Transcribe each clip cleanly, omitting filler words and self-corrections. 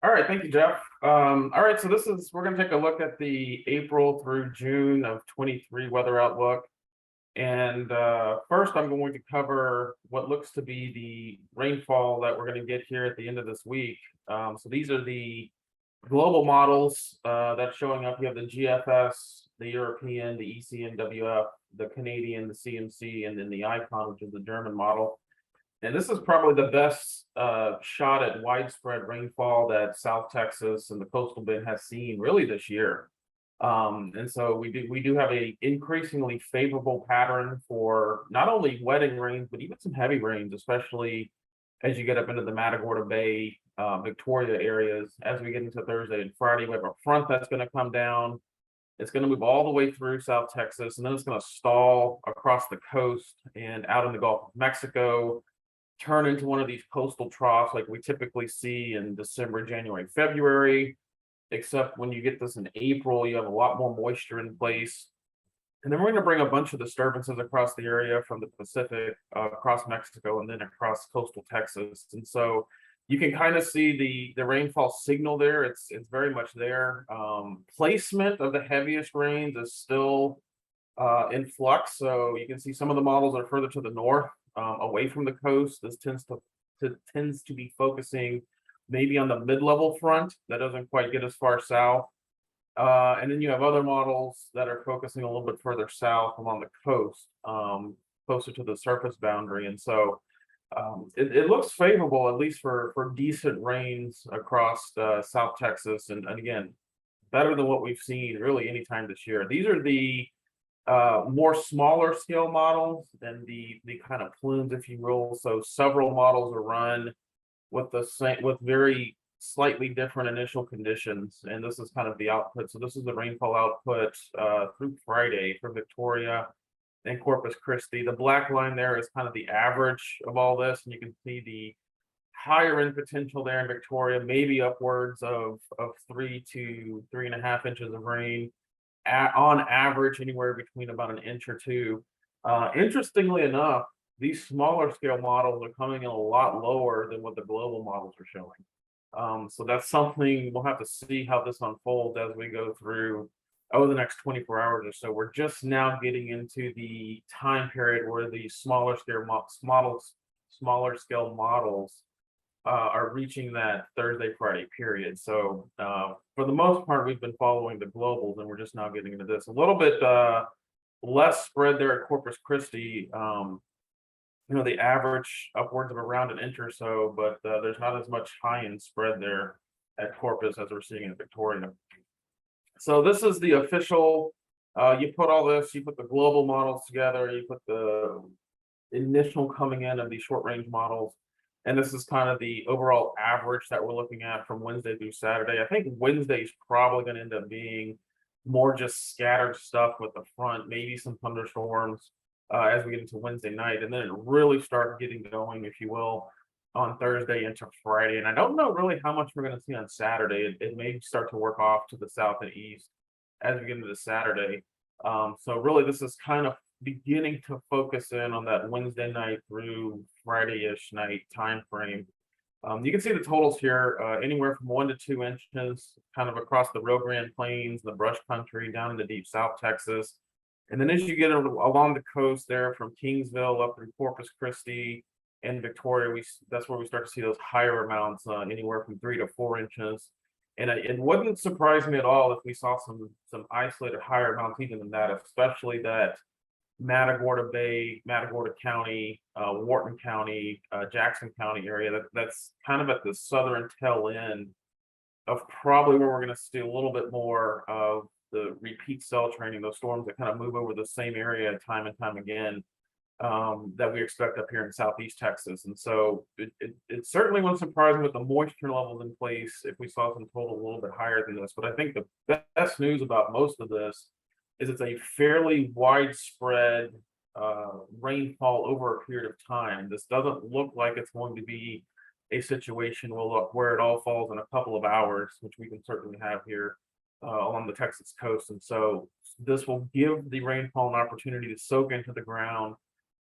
All right, thank you, Jeff. All right, so we're going to take a look at the April through June of 23 weather outlook. And first, I'm going to cover what looks to be the rainfall that we're going to get here at the end of this week. So these are the global models that's showing up. You have the GFS, the European, the ECMWF, the Canadian, the CMC, and then the ICON, which is the German model. And this is probably the best shot at widespread rainfall that South Texas and the coastal bend has seen really this year. And so we do have a increasingly favorable pattern for not only wetting rains, but even some heavy rains, especially as you get up into the Matagorda Bay, Victoria areas. As we get into Thursday and Friday, we have a front that's going to come down. It's going to move all the way through South Texas, and then it's going to stall across the coast and out in the Gulf of Mexico, turn into one of these coastal troughs like we typically see in December, January, February, except when you get this in April, you have a lot more moisture in place. And then we're going to bring a bunch of disturbances across the area from the Pacific, across Mexico, and then across coastal Texas. And so you can kind of see the rainfall signal there. It's very much there. Placement of the heaviest rains is still in flux. So you can see some of the models are further to the north, away from the coast. This tends to be focusing maybe on the mid-level front that doesn't quite get as far south. And then you have other models that are focusing a little bit further south along the coast, closer to the surface boundary. And so it looks favorable, at least for decent rains across South Texas. And again, better than what we've seen really anytime this year. These are the more smaller scale models than the kind of plumes, if you will. So several models are run with very slightly different initial conditions, and this is kind of the output. So this is the rainfall output through Friday for Victoria and Corpus Christi. The black line there is kind of the average of all this, and you can see the higher end potential there in Victoria, maybe upwards of 3 to 3.5 inches of rain on average, anywhere between about an inch or two. Interestingly enough, these smaller scale models are coming in a lot lower than what the global models are showing. So that's something we'll have to see how this unfolds as we go through over the next 24 hours or so. We're just now getting into the time period where the smaller scale models are reaching that Thursday, Friday period. So for the most part, we've been following the globals, and we're just now getting into this. A little bit less spread there at Corpus Christi. The average upwards of around an inch or so, but there's not as much high end spread there at Corpus as we're seeing in Victoria. So this is the official. You put all this, you put the global models together, you put the initial coming in of these short range models. And this is kind of the overall average that we're looking at from Wednesday through Saturday. I think Wednesday is probably going to end up being more just scattered stuff with the front, maybe some thunderstorms as we get into Wednesday night. And then it really starts getting going, if you will, on Thursday into Friday. And I don't know really how much we're going to see on Saturday. It may start to work off to the south and east as we get into Saturday. So really, this is kind of beginning to focus in on that Wednesday night through Friday-ish night time frame. You can see the totals here, anywhere from 1 to 2 inches, kind of across the Rio Grande Plains, the brush country, down into deep South Texas. And then as you get along the coast there from Kingsville up through Corpus Christi and Victoria, that's where we start to see those higher amounts, anywhere from 3 to 4 inches. And it wouldn't surprise me at all if we saw some isolated higher amounts even than that, especially that Matagorda Bay, Matagorda County, Wharton County, Jackson County area. That's kind of at the southern tail end of probably where we're going to see a little bit more of the repeat cell training, those storms that kind of move over the same area time and time again, that we expect up here in Southeast Texas. And so it certainly wouldn't surprise me with the moisture levels in place if we saw some total a little bit higher than this. But I think the best news about most of this is it's a fairly widespread rainfall over a period of time. This doesn't look like it's going to be a situation where it all falls in a couple of hours, which we can certainly have here along the Texas coast. And so this will give the rainfall an opportunity to soak into the ground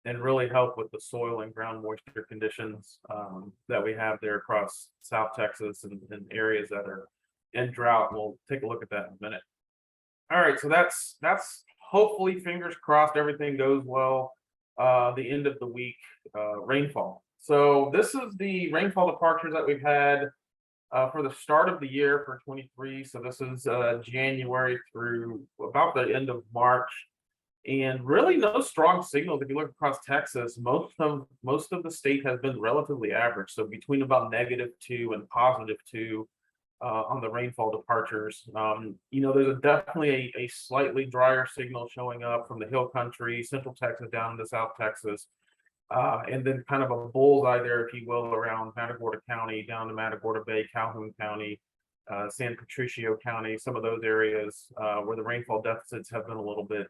and really help with the soil and ground moisture conditions that we have there across South Texas and areas that are in drought. We'll take a look at that in a minute. All right, so that's hopefully, fingers crossed, everything goes well. The end of the week rainfall. So this is the rainfall departures that we've had for the start of the year for 23. So this is January through about the end of March. And really no strong signals. If you look across Texas, most of the state has been relatively average. So between about -2 and +2 on the rainfall departures. There's definitely a slightly drier signal showing up from the hill country, central Texas down to South Texas. And then kind of a bullseye there, if you will, around Matagorda County, down to Matagorda Bay, Calhoun County, San Patricio County, some of those areas where the rainfall deficits have been a little bit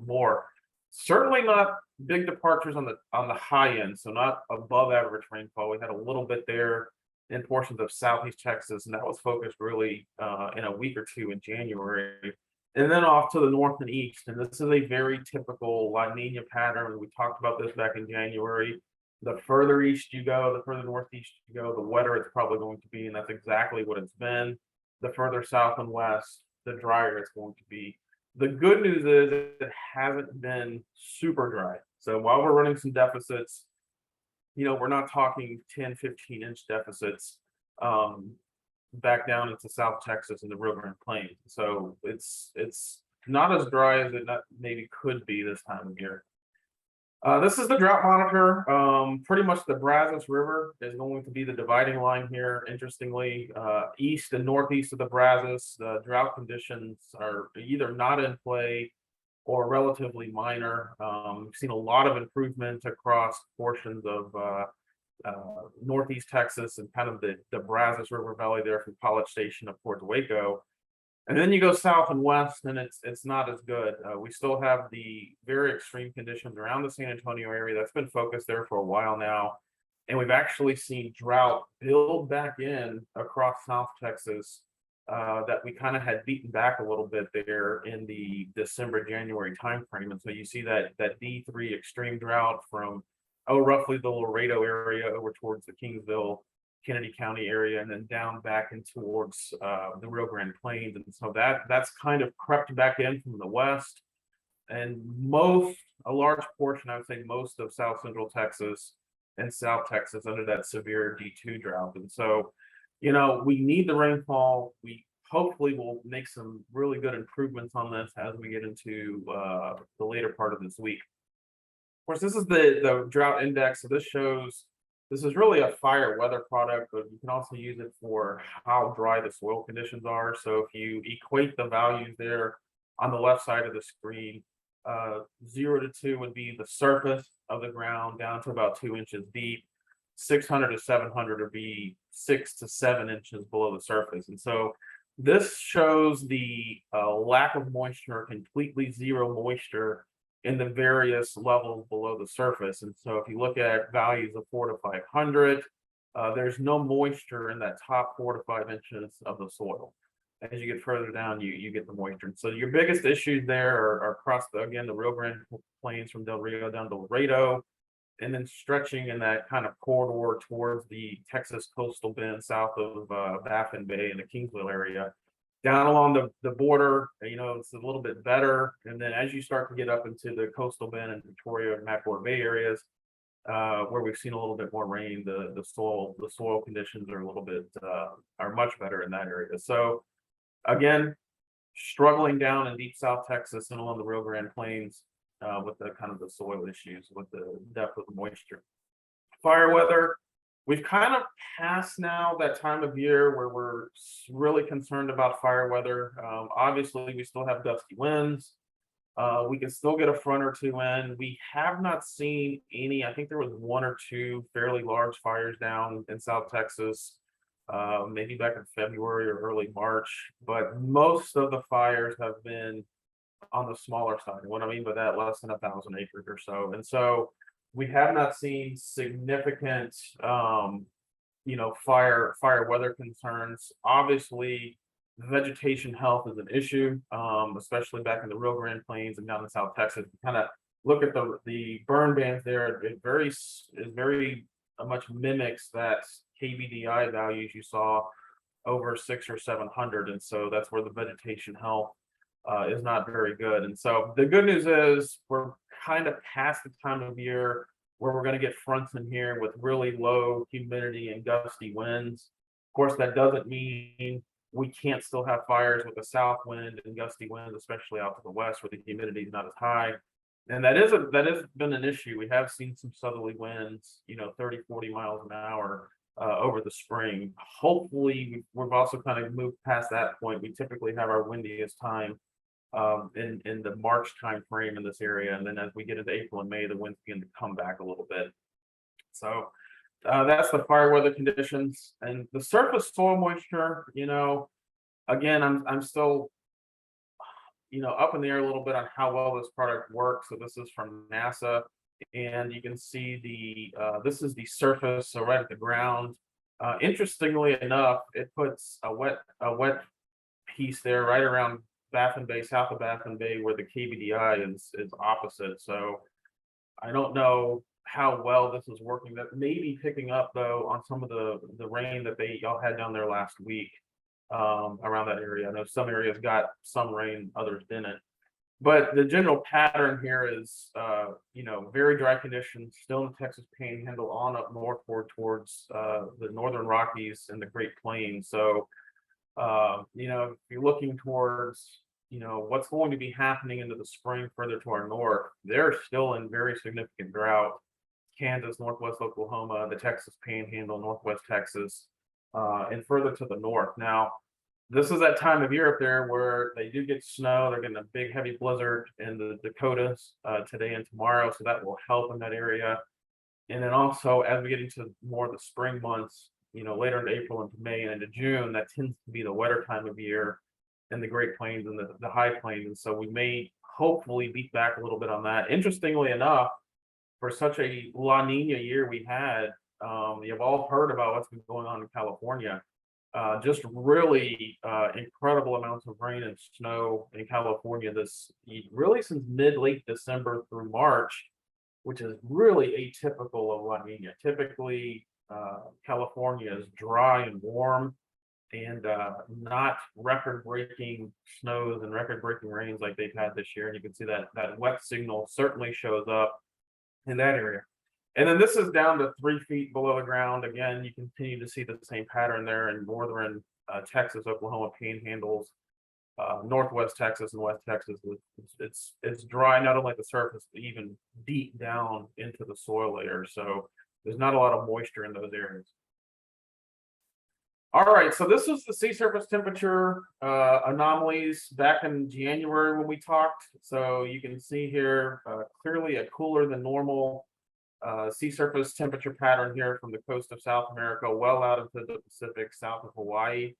more. Certainly not big departures on the high end, so not above average rainfall. We had a little bit there in portions of Southeast Texas, and that was focused really in a week or two in January. And then off to the north and east, and this is a very typical La Nina pattern. We talked about this back in January. The further east you go, the further northeast you go, the wetter it's probably going to be, and that's exactly what it's been. The further south and west, the drier it's going to be. The good news is it hasn't been super dry. So while we're running some deficits, we're not talking 10, 15-inch deficits back down into South Texas and the Rio Grande Plains. So it's not as dry as it maybe could be this time of year. This is the drought monitor. Pretty much the Brazos River is going to be the dividing line here. Interestingly, east and northeast of the Brazos, the drought conditions are either not in play or relatively minor. We've seen a lot of improvement across portions of northeast Texas and kind of the Brazos River Valley there from College Station up towards Waco. And then you go south and west, and it's not as good. We still have the very extreme conditions around the San Antonio area. That's been focused there for a while now. And we've actually seen drought build back in across South Texas that we kind of had beaten back a little bit there in the December, January timeframe. And so you see that D3 extreme drought from, roughly the Laredo area over towards the Kingsville, Kennedy County area, and then down back and towards the Rio Grande Plains. And so that's kind of crept back in from the west, and a large portion, I would say most of South Central Texas and South Texas under that severe D2 drought. And so, we need the rainfall. We hopefully will make some really good improvements on this as we get into the later part of this week. Of course, this is the drought index. So this is really a fire weather product, but you can also use it for how dry the soil conditions are. So if you equate the values there on the left side of the screen, 0 to 2 would be the surface of the ground down to about 2 inches deep. 600 to 700 would be 6 to 7 inches below the surface. And so this shows the lack of moisture, completely zero moisture in the various levels below the surface. And so if you look at values of 4 to 500, there's no moisture in that top 4 to 5 inches of the soil. As you get further down, you get the moisture. So your biggest issues there are across the Rio Grande Plains from Del Rio down to Laredo, and then stretching in that kind of corridor towards the Texas coastal bend south of Baffin Bay and the Kingsville area. Down along the border, it's a little bit better. And then as you start to get up into the coastal bend and Victoria and Matagorda Bay areas, where we've seen a little bit more rain, the soil conditions are are much better in that area. So again, struggling down in deep South Texas and along the Rio Grande Plains with the kind of the soil issues, with the depth of the moisture. Fire weather. We've kind of passed now that time of year where we're really concerned about fire weather. Obviously, we still have gusty winds. We can still get a front or two in. We have not seen any. I think there was 1 or 2 fairly large fires down in South Texas, maybe back in February or early March. But most of the fires have been on the smaller side. What I mean by that, less than 1,000 acres or so. And so we have not seen significant, fire weather concerns. Obviously, vegetation health is an issue, especially back in the Rio Grande Plains and down in South Texas. We kind of look at the burn bands there, it very much mimics that KBDI values you saw over 600 or 700, and so that's where the vegetation health is not very good. And so the good news is we're kind of past the time of year where we're going to get fronts in here with really low humidity and gusty winds. Of course, that doesn't mean we can't still have fires with the south wind and gusty winds, especially out to the west where the humidity is not as high. And that has been an issue. We have seen some southerly winds, 30, 40 miles an hour over the spring. Hopefully, we've also kind of moved past that point. We typically have our windiest time in the March time frame in this area, and then as we get into April and May, the winds begin to come back a little bit. So that's the fire weather conditions. And the surface soil moisture, again, I'm still up in the air a little bit on how well this product works. So this is from NASA, and you can see this is the surface, so right at the ground. Interestingly enough, it puts a wet piece there right around Baffin Bay, south of Baffin Bay, where the KBDI is opposite. So I don't know how well this is working. That may be picking up though on some of the rain that y'all had down there last week around that area. I know some areas got some rain, others didn't. But the general pattern here is, very dry conditions still in the Texas Panhandle on up northward towards the northern Rockies and the Great Plains. So, if you're looking towards, what's going to be happening into the spring further to our north, they're still in very significant drought. Kansas, northwest Oklahoma, the Texas Panhandle, northwest Texas, and further to the north. Now, this is that time of year up there where they do get snow. They're getting a big heavy blizzard in the Dakotas today and tomorrow, so that will help in that area. And then also as we get into more of the spring months, later into April into May and into June, that tends to be the wetter time of year in the Great Plains and the High Plains. And so we may hopefully beat back a little bit on that. Interestingly enough, for such a La Nina year we had, you've all heard about what's been going on in California. Just really incredible amounts of rain and snow in California really since late December through March, which is really atypical of La Nina. Typically, California is dry and warm and not record-breaking snows and record-breaking rains like they've had this year. And you can see that wet signal certainly shows up in that area. And then this is down to 3 feet below the ground. Again, you continue to see the same pattern there in northern Texas, Oklahoma panhandles, northwest Texas and west Texas. It's dry not only at the surface, but even deep down into the soil layer. So there's not a lot of moisture in those areas. All right, so this was the sea surface temperature anomalies back in January when we talked. So you can see here clearly a cooler than normal sea surface temperature pattern here from the coast of South America, well out into the Pacific, south of Hawaii.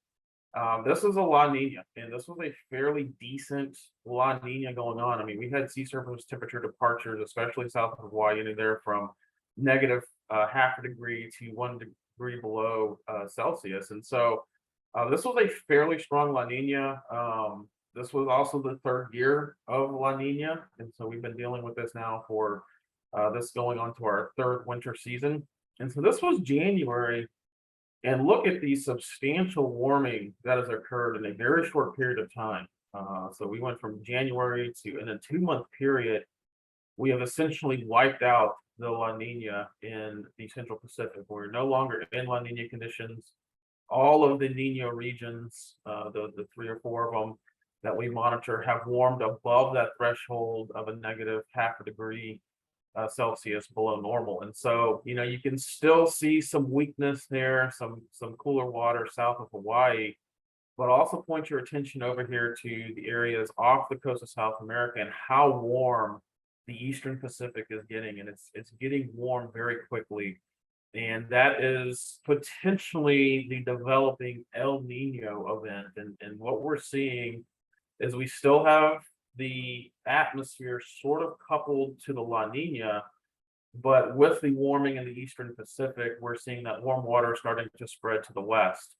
This is a La Nina, and this was a fairly decent La Nina going on. I mean, we had sea surface temperature departures, especially south of Hawaii, anywhere from negative half a degree to 1 degree below Celsius. And so this was a fairly strong La Nina. This was also the 3rd year of La Nina, and so we've been dealing with this now for this going on to our 3rd winter season. And so this was January, and look at the substantial warming that has occurred in a very short period of time. So we went from January to, in a 2-month period, we have essentially wiped out the La Nina in the Central Pacific. We're no longer in La Nina conditions. All of the Niño regions, the 3 or 4 of them that we monitor, have warmed above that threshold of a negative half a degree Celsius below normal. And so, you can still see some weakness there, some cooler water south of Hawaii, but also point your attention over here to the areas off the coast of South America and how warm the Eastern Pacific is getting. And it's getting warm very quickly. And that is potentially the developing El Nino event. And what we're seeing is we still have the atmosphere sort of coupled to the La Nina, but with the warming in the Eastern Pacific, we're seeing that warm water starting to spread to the west.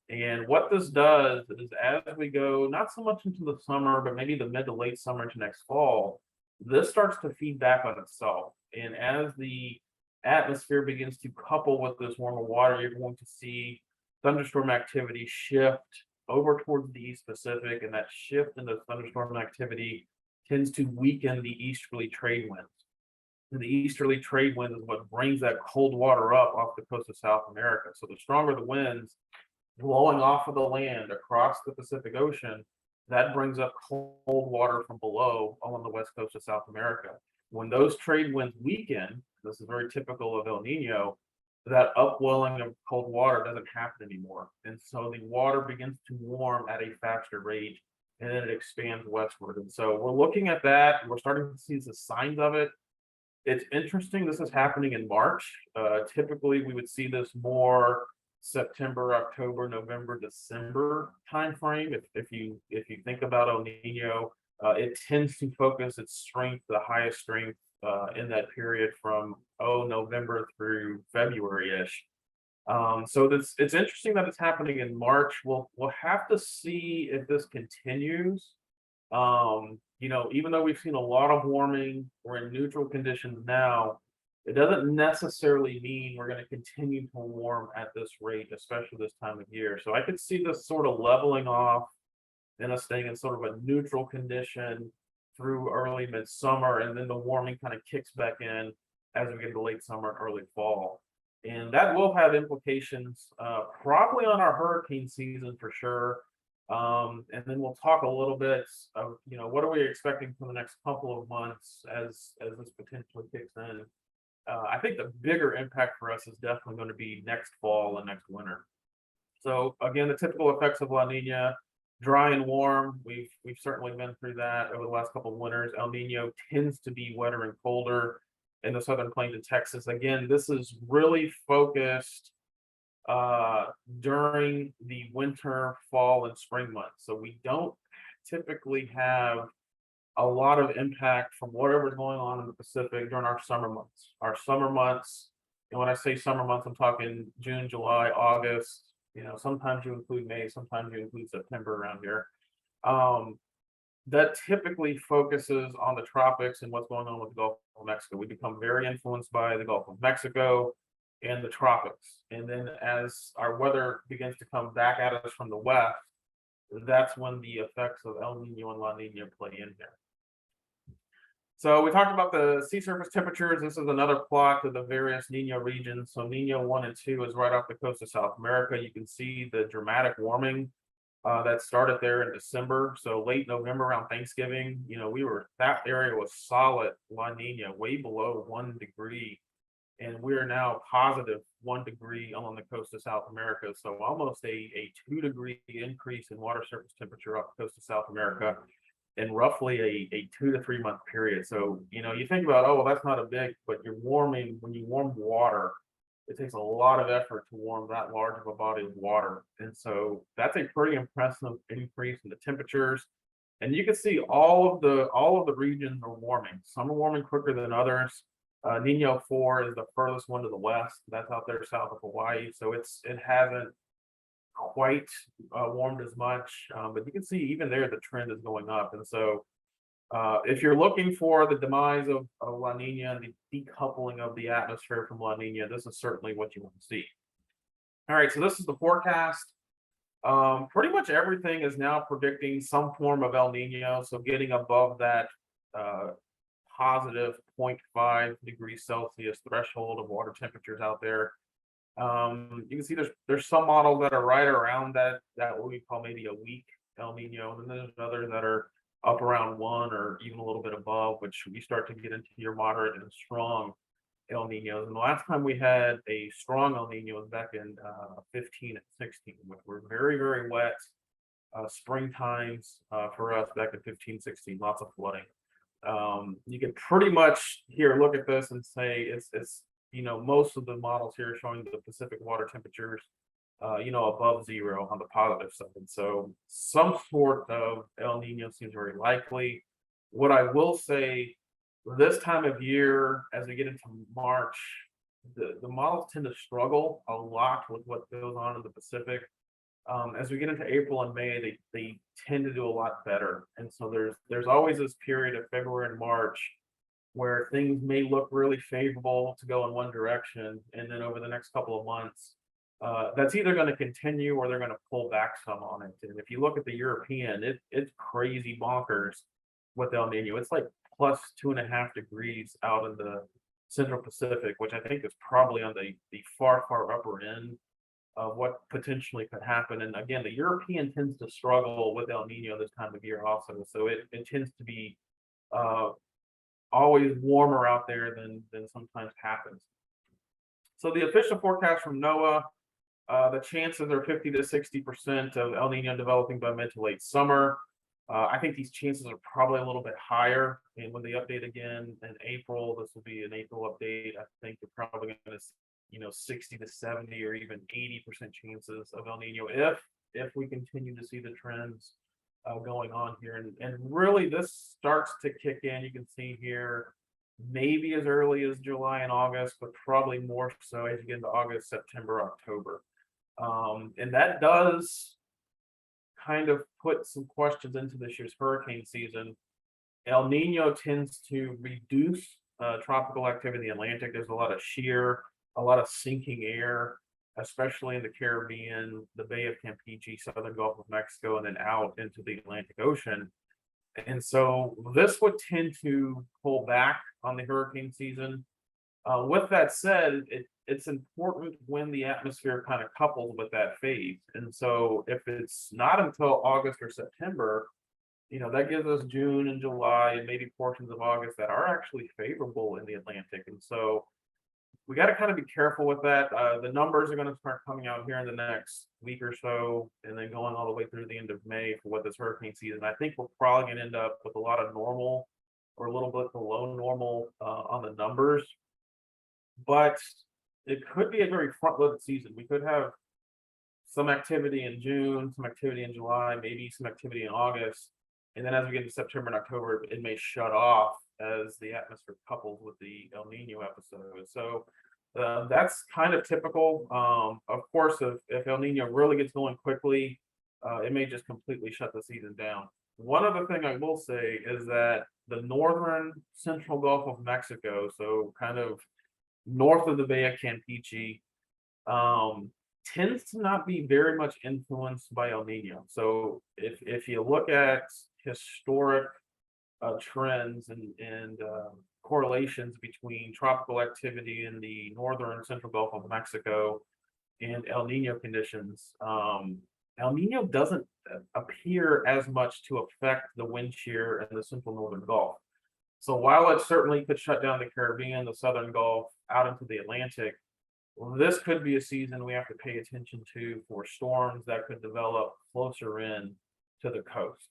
And what this does is as we go, not so much into the summer, but maybe the mid to late summer to next fall, this starts to feed back on itself. And as the atmosphere begins to couple with this warmer water, you're going to see thunderstorm activity shift over towards the East Pacific, and that shift in the thunderstorm activity tends to weaken the easterly trade winds. And the easterly trade wind is what brings that cold water up off the coast of South America. So the stronger the winds blowing off of the land across the Pacific Ocean, that brings up cold water from below along the west coast of South America. When those trade winds weaken, this is very typical of El Nino, that upwelling of cold water doesn't happen anymore. And so the water begins to warm at a faster rate, and then it expands westward. And so we're looking at that. We're starting to see the signs of it. It's interesting. This is happening in March. Typically, we would see this more September, October, November, December timeframe. If you think about El Nino, it tends to focus its strength, the highest strength in that period from November through February-ish. So it's interesting that it's happening in March. We'll have to see if this continues. Even though we've seen a lot of warming, we're in neutral conditions now. It doesn't necessarily mean we're going to continue to warm at this rate, especially this time of year. So I could see this sort of leveling off and us staying in sort of a neutral condition through early midsummer, and then the warming kind of kicks back in as we get to late summer and early fall. And that will have implications probably on our hurricane season for sure. And then we'll talk a little bit of, what are we expecting for the next couple of months as this potentially kicks in. I think the bigger impact for us is definitely going to be next fall and next winter. So again, the typical effects of La Nina, dry and warm. We've certainly been through that over the last couple of winters. El Nino tends to be wetter and colder in the southern plains of Texas. Again, this is really focused during the winter, fall, and spring months. So we don't typically have a lot of impact from whatever's going on in the Pacific during our summer months. Our summer months, and when I say summer months, I'm talking June, July, August. Sometimes you include May, sometimes you include September around here. That typically focuses on the tropics and what's going on with the Gulf of Mexico. We become very influenced by the Gulf of Mexico and the tropics. And then as our weather begins to come back at us from the west, that's when the effects of El Nino and La Nina play in there. So we talked about the sea surface temperatures. This is another plot of the various Niño regions. So Niño 1 and 2 is right off the coast of South America. You can see the dramatic warming that started there in December. So late November around Thanksgiving, that area was solid La Nina, way below 1 degree. And we're now positive 1 degree along the coast of South America. So almost a 2-degree increase in water surface temperature off the coast of South America in roughly a 2 to 3 month period. So, you think about, well, that's not a big, but when you warm water, it takes a lot of effort to warm that large of a body of water. And so that's a pretty impressive increase in the temperatures. And you can see all of the regions are warming. Some are warming quicker than others. Niño 4 is the furthest one to the west. That's out there south of Hawaii. So it hasn't quite warmed as much, but you can see even there the trend is going up. And so if you're looking for the demise of La Nina and the decoupling of the atmosphere from La Nina, this is certainly what you want to see. All right, so this is the forecast. Pretty much everything is now predicting some form of El Nino, so getting above that positive 0.5 degrees Celsius threshold of water temperatures out there. You can see there's some models that are right around that what we call maybe a weak El Nino, and then there's others that are up around 1 or even a little bit above, which we start to get into your moderate and strong El Ninos. And the last time we had a strong El Nino was back in 15 and 16, which were very, very wet spring times for us back in 15, 16, lots of flooding. You can pretty much look at this and say it's most of the models here are showing the Pacific water temperatures above 0 on the positive side. So some sort of El Nino seems very likely. What I will say, this time of year, as we get into March, the models tend to struggle a lot with what goes on in the Pacific. As we get into April and May, they tend to do a lot better. And so there's always this period of February and March where things may look really favorable to go in one direction, and then over the next couple of months, that's either going to continue or they're going to pull back some on it. And if you look at the European, it's crazy bonkers with El Nino. It's like plus 2.5 degrees out in the Central Pacific, which I think is probably on the far upper end of what potentially could happen. And again, the European tends to struggle with El Nino this time of year also. So it tends to be always warmer out there than sometimes happens. So the official forecast from NOAA, the chances are 50 to 60% of El Nino developing by mid to late summer. I think these chances are probably a little bit higher. And when they update again in April, this will be an April update. I think they're probably going to 60 to 70 or even 80% chances of El Nino if we continue to see the trends going on here. And really this starts to kick in. You can see here, maybe as early as July and August, but probably more so as you get into August, September, October. And that does kind of put some questions into this year's hurricane season. El Nino tends to reduce tropical activity in the Atlantic. There's a lot of shear, a lot of sinking air, especially in the Caribbean, the Bay of Campeche, southern Gulf of Mexico, and then out into the Atlantic Ocean. And so this would tend to pull back on the hurricane season. With that said, it's important when the atmosphere kind of couples with that phase. And so if it's not until August or September, that gives us June and July and maybe portions of August that are actually favorable in the Atlantic. And so we got to kind of be careful with that. The numbers are going to start coming out here in the next week or so, and then going all the way through the end of May for what this hurricane season. I think we're probably going to end up with a lot of normal or a little bit below normal on the numbers, but it could be a very front-loaded season. We could have some activity in June, some activity in July, maybe some activity in August, and then as we get into September and October, it may shut off as the atmosphere couples with the El Nino episode. So that's kind of typical. Of course, if El Nino really gets going quickly, it may just completely shut the season down. One other thing I will say is that the northern central Gulf of Mexico, so kind of north of the Bay of Campeche, tends to not be very much influenced by El Nino. So if you look at historic trends and correlations between tropical activity in the northern central Gulf of Mexico and El Nino conditions, El Nino doesn't appear as much to affect the wind shear in the central northern Gulf. So while it certainly could shut down the Caribbean, the southern Gulf, out into the Atlantic, this could be a season we have to pay attention to for storms that could develop closer in to the coast.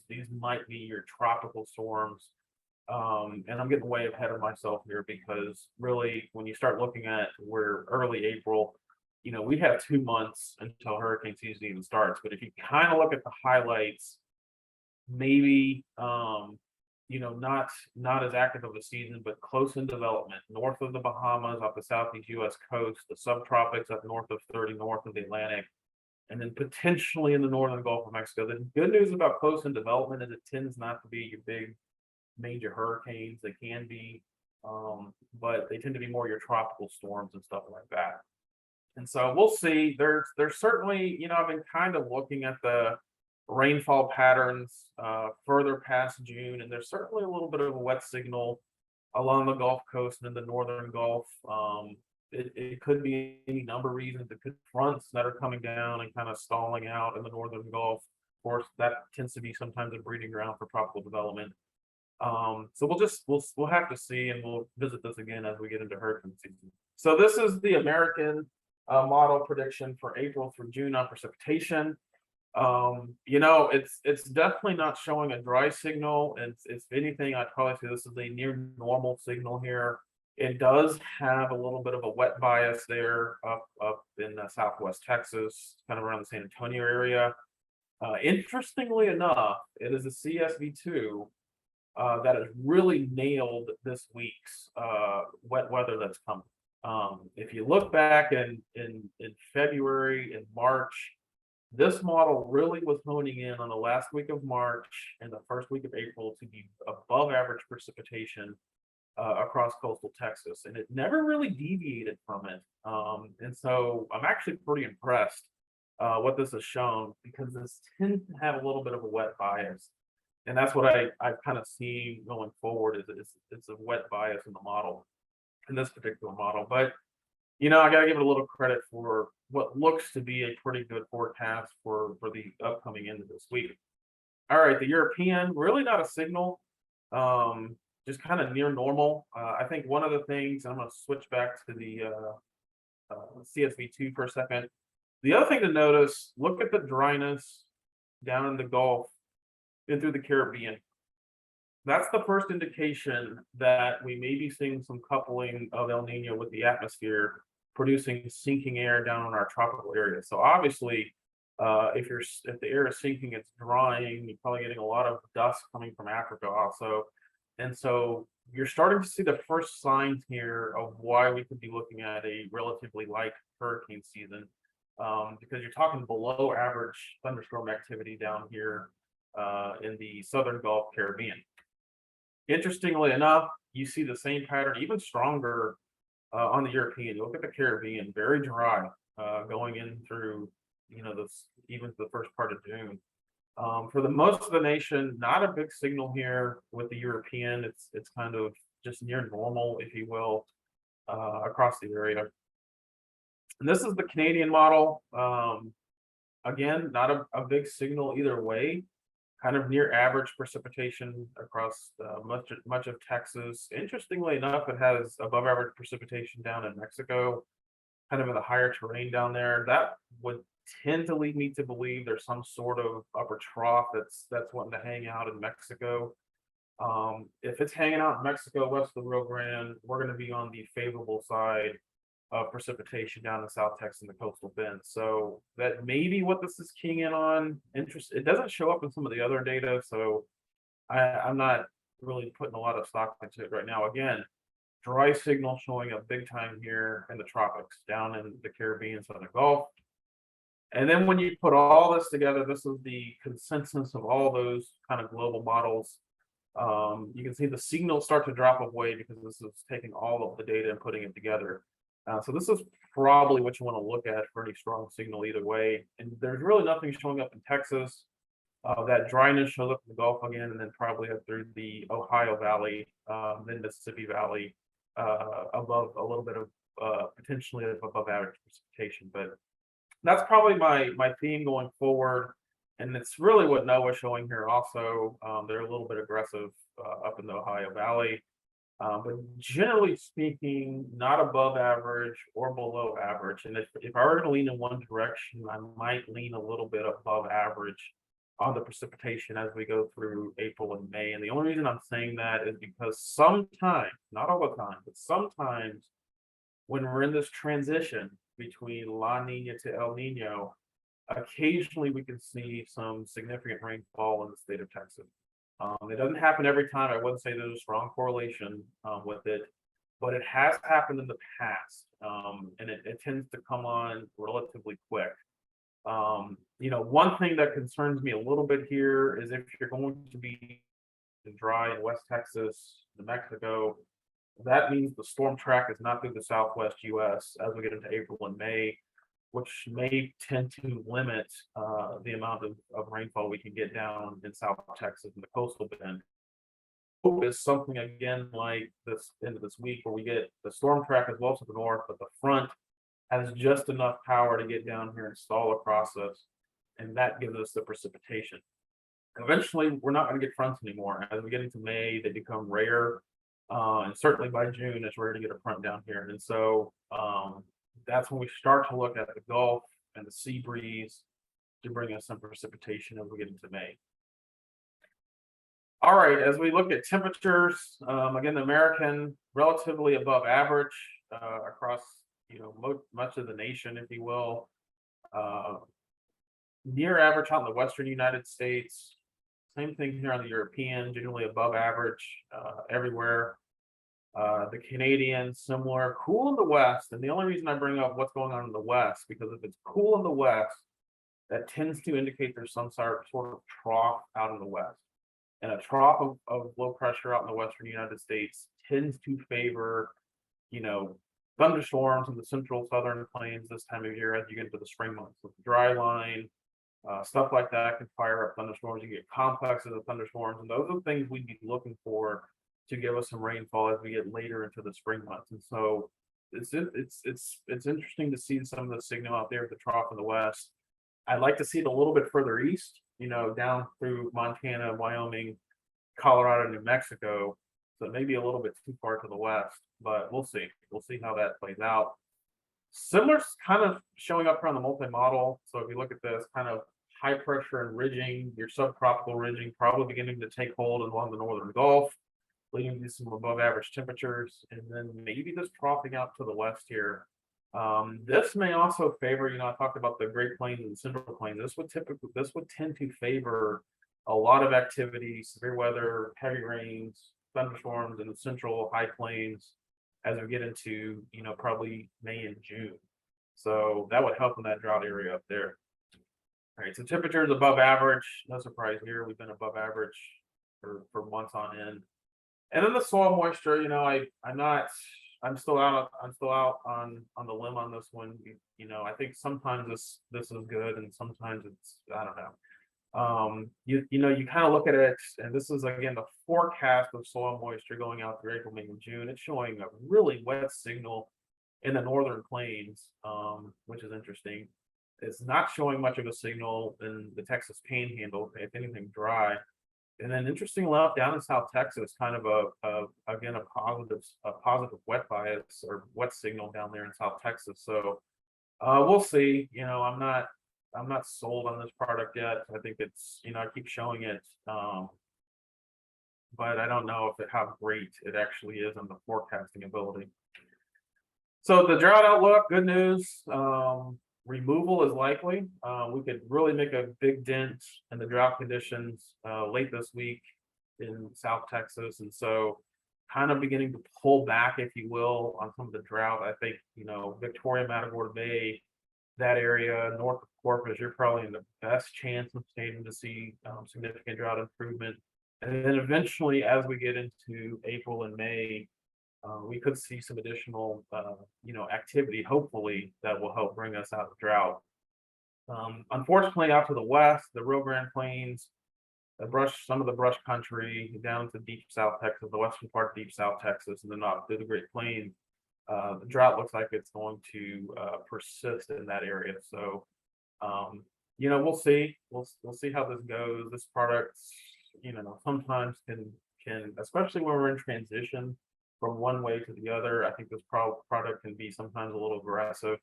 These might be your tropical storms. And I'm getting way ahead of myself here because really when you start looking at where early April, we have 2 months until hurricane season even starts. But if you kind of look at the highlights, maybe not as active of a season, but close in development, north of the Bahamas, off the southeast US coast, the subtropics up north of 30, north of the Atlantic, and then potentially in the northern Gulf of Mexico. The good news about close in development is it tends not to be your big major hurricanes. They can be, but they tend to be more your tropical storms and stuff like that. And so we'll see. There's certainly, I've been kind of looking at the rainfall patterns further past June, and there's certainly a little bit of a wet signal along the Gulf Coast and in the northern Gulf. It could be any number of reasons. It could be fronts that are coming down and kind of stalling out in the northern Gulf. Of course, that tends to be sometimes a breeding ground for tropical development. So we'll have to see, and we'll visit this again as we get into hurricane season. So this is the American model prediction for April through June on precipitation. It's definitely not showing a dry signal. And if anything, I'd probably say this is a near normal signal here. It does have a little bit of a wet bias there up in southwest Texas, kind of around the San Antonio area. Interestingly enough, it is a CSV2 that has really nailed this week's wet weather that's coming. If you look back in February and March, this model really was honing in on the last week of March and the first week of April to be above average precipitation across coastal Texas, and it never really deviated from it. And so I'm actually pretty impressed what this has shown, because this tends to have a little bit of a wet bias. And that's what I've kind of seen going forward is it's a wet bias in the model, in this particular model. But I got to give it a little credit for what looks to be a pretty good forecast for the upcoming end of this week. All right, the European, really not a signal, just kind of near normal. I think one of the things, I'm going to switch back to the CSV2 for a second. The other thing to notice, look at the dryness down in the Gulf and through the Caribbean. That's the first indication that we may be seeing some coupling of El Nino with the atmosphere, producing sinking air down in our tropical area. So obviously, if the air is sinking, it's drying. You're probably getting a lot of dust coming from Africa also, and so you're starting to see the first signs here of why we could be looking at a relatively light hurricane season, because you're talking below average thunderstorm activity down here in the Southern Gulf Caribbean. Interestingly enough, you see the same pattern, even stronger on the European. You look at the Caribbean, very dry, going in through, this even the first part of June. For the most of the nation, not a big signal here with the European. It's kind of just near normal, if you will, across the area. And this is the Canadian model. Again, not a big signal either way. Kind of near average precipitation across much of Texas. Interestingly enough, it has above average precipitation down in Mexico, kind of in the higher terrain down there. That would tend to lead me to believe there's some sort of upper trough that's wanting to hang out in Mexico. If it's hanging out in Mexico west of the Rio Grande, we're going to be on the favorable side of precipitation down in South Texas and the coastal bend. So that may be what this is keying in on. It doesn't show up in some of the other data, so I'm not really putting a lot of stock into it right now. Again, dry signal showing up big time here in the tropics, down in the Caribbean, Southern Gulf. And then when you put all this together, this is the consensus of all those kind of global models. You can see the signals start to drop away because this is taking all of the data and putting it together. So this is probably what you want to look at for any strong signal either way. And there's really nothing showing up in Texas. That dryness shows up in the Gulf again, and then probably up through the Ohio Valley, then Mississippi Valley, above a little bit of potentially above average precipitation. But that's probably my theme going forward. And it's really what NOAA is showing here also. They're a little bit aggressive up in the Ohio Valley. But generally speaking, not above average or below average. And if I were to lean in one direction, I might lean a little bit above average on the precipitation as we go through April and May. And the only reason I'm saying that is because sometimes, not all the time, but sometimes when we're in this transition between La Nina to El Nino, occasionally we can see some significant rainfall in the state of Texas. It doesn't happen every time. I wouldn't say there's a strong correlation with it, but it has happened in the past, and it tends to come on relatively quick. One thing that concerns me a little bit here is if you're going to be dry in West Texas, New Mexico, that means the storm track is not through the Southwest U.S. as we get into April and May, which may tend to limit the amount of rainfall we can get down in South Texas and the coastal bend. Hope is something again like this end of this week where we get the storm track as well to the north, but the front has just enough power to get down here and stall across us, and that gives us the precipitation. Eventually, we're not going to get fronts anymore. As we get into May, they become rare, and certainly by June, it's rare to get a front down here. And so that's when we start to look at the Gulf and the sea breeze to bring us some precipitation as we get into May. All right, as we look at temperatures, again, the American relatively above average across much of the nation, if you will. Near average out in the western United States. Same thing here on the European, generally above average everywhere. The Canadian, similar, cool in the west. And the only reason I bring up what's going on in the west, because if it's cool in the west, that tends to indicate there's some sort of trough out in the west. And a trough of low pressure out in the western United States tends to favor, thunderstorms in the central southern plains this time of year as you get into the spring months. With the dry line, stuff like that can fire up thunderstorms. You get complexes of thunderstorms, and those are the things we'd be looking for to give us some rainfall as we get later into the spring months. And so it's interesting to see some of the signal out there at the trough in the west. I'd like to see it a little bit further east, down through Montana, Wyoming, Colorado, New Mexico. So it may be a little bit too far to the west, but we'll see. We'll see how that plays out. Similar kind of showing up here on the multi-model. So if you look at this kind of high pressure and ridging, your subtropical ridging probably beginning to take hold along the northern Gulf, leading to some above average temperatures, and then maybe just troughing out to the west here. This may also favor, I talked about the Great Plains and the Central Plains. This would tend to favor a lot of activity, severe weather, heavy rains, thunderstorms in the central high plains as we get into, probably May and June. So that would help in that drought area up there. All right, so temperatures above average, no surprise here. We've been above average for months on end. And then the soil moisture, I'm still out on the limb on this one. I think sometimes this is good and sometimes it's, I don't know. You kind of look at it, and this is again the forecast of soil moisture going out through April, May, and June. It's showing a really wet signal in the northern plains, which is interesting. It's not showing much of a signal in the Texas Panhandle, if anything, dry. And then interesting enough, down in South Texas, kind of a positive wet bias or wet signal down there in South Texas. So we'll see. I'm not sold on this product yet. I think it's, I keep showing it, but I don't know how great it actually is on the forecasting ability. So the drought outlook, good news. Removal is likely. We could really make a big dent in the drought conditions late this week in South Texas. And so kind of beginning to pull back, if you will, on some of the drought. I think, Victoria, Matagorda Bay, that area, north of Corpus, you're probably in the best chance of starting to see significant drought improvement. And then eventually, as we get into April and May, we could see some additional, activity, hopefully, that will help bring us out of drought. Unfortunately, out to the west, the Rio Grande Plains, some of the brush country down to deep South Texas, the western part of deep South Texas, and then up through the Great Plains, the drought looks like it's going to persist in that area. So, we'll see. We'll see how this goes. This product, sometimes can, especially when we're in transition from one way to the other. I think this product can be sometimes a little aggressive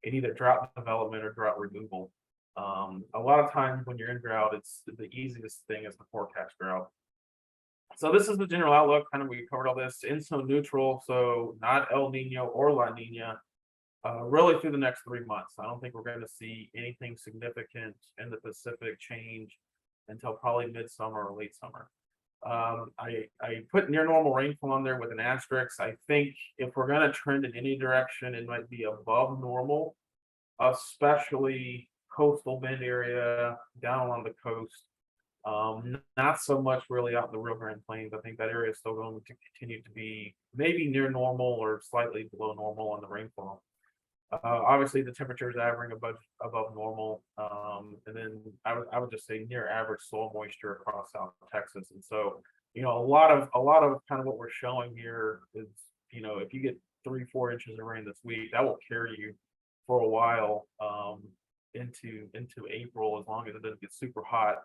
in either drought development or drought removal. A lot of times when you're in drought, it's the easiest thing is to forecast drought. So this is the general outlook. Kind of, we covered all this. ENSO neutral, so not El Nino or La Nina, really through the next 3 months. I don't think we're going to see anything significant in the Pacific change until probably midsummer or late summer. I put near normal rainfall on there with an asterisk. I think if we're going to trend in any direction, it might be above normal, especially coastal bend area, down along the coast. Not so much really out in the Rio Grande Plains. I think that area is still going to continue to be maybe near normal or slightly below normal on the rainfall. Obviously, the temperature is averaging above normal, and then I would just say near average soil moisture across South Texas. And so, a lot of kind of what we're showing here is, if you get 3-4 inches of rain this week, that will carry you for a while into April, as long as it doesn't get super hot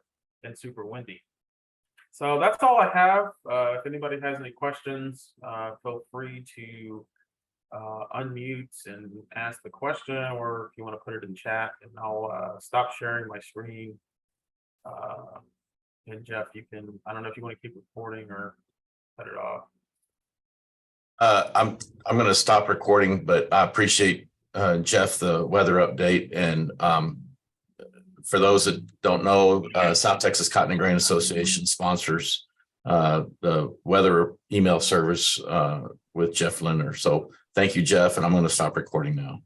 and super windy. So that's all I have. If anybody has any questions, feel free to unmute and ask the question, or if you want to put it in chat, and I'll stop sharing my screen. And Jeff, you can, I don't know if you want to keep recording or cut it off. I'm going to stop recording, but I appreciate Jeff, the weather update. And for those that don't know, South Texas Cotton and Grain Association sponsors the weather email service with Jeff Lindner. So thank you, Jeff, and I'm going to stop recording now.